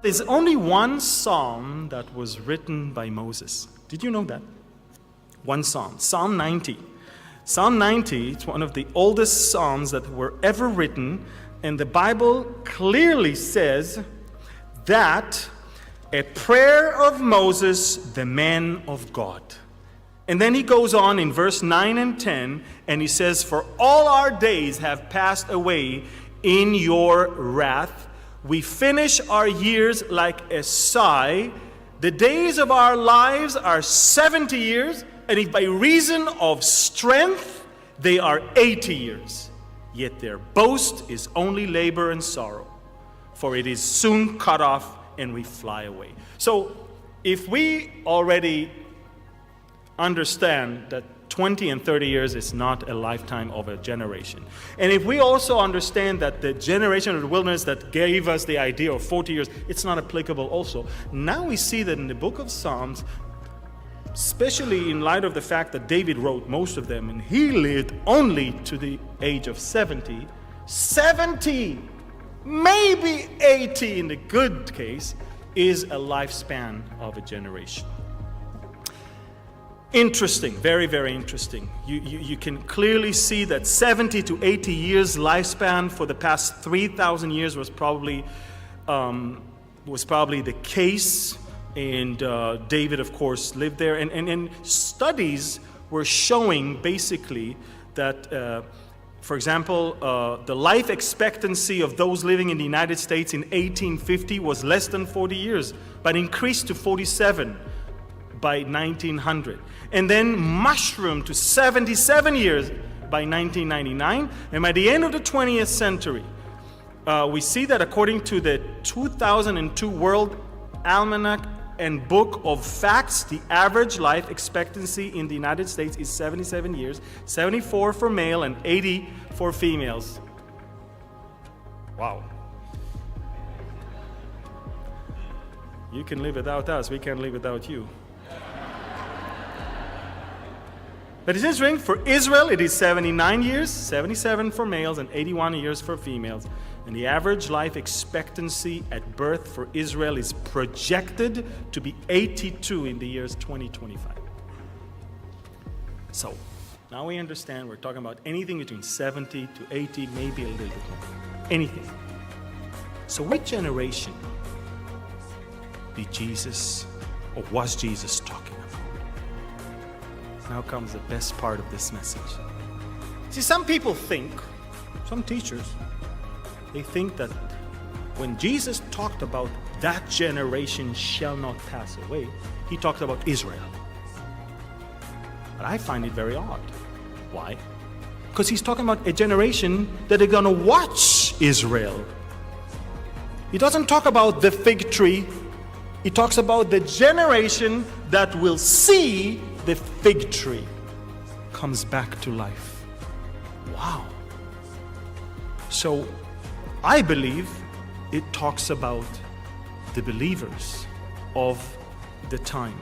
There's only one psalm that was written by Moses. Did you know that? One psalm, Psalm 90. Psalm 90 is one of the oldest psalms that were ever written, and the Bible clearly says that a prayer of Moses, the man of God. And then he goes on in verse 9 and 10, and he says, "For all our days have passed away in your wrath. We finish our years like a sigh. The days of our lives are 70 years, and if by reason of strength they are 80 years. Yet their boast is only labor and sorrow, for it is soon cut off and we fly away." So if we already understand that 20 and 30 years is not a lifetime of a generation, and if we also understand that the generation of the wilderness that gave us the idea of 40 years, it's not applicable also, now we see that in the book of Psalms, especially in light of the fact that David wrote most of them and he lived only to the age of 70, maybe 80 in the good case, is a lifespan of a generation. Interesting, very, very interesting. You can clearly see that 70 to 80 years lifespan for the past 3,000 years was probably the case. And David, of course, lived there. And studies were showing basically that, for example, the life expectancy of those living in the United States in 1850 was less than 40 years, but increased to 47 by 1900. And then mushroomed to 77 years by 1999. And by the end of the 20th century, we see that according to the 2002 World Almanac and Book of Facts, the average life expectancy in the United States is 77 years, 74 for male and 80 for females. Wow. You can live without us, we can't live without you. But it's interesting, for Israel it is 79 years, 77 for males and 81 years for females. And the average life expectancy at birth for Israel is projected to be 82 in the years 2025. So, now we understand we're talking about anything between 70 to 80, maybe a little bit more. Anything. So what generation did Jesus, or was Jesus talking about? Now comes the best part of this message. See, some people think, some teachers, they think that when Jesus talked about that generation shall not pass away, he talked about Israel. But I find it very odd. Why? Because he's talking about a generation that are going to watch Israel. He doesn't talk about the fig tree. He talks about the generation that will see the fig tree comes back to life. Wow. So I believe it talks about the believers of the time.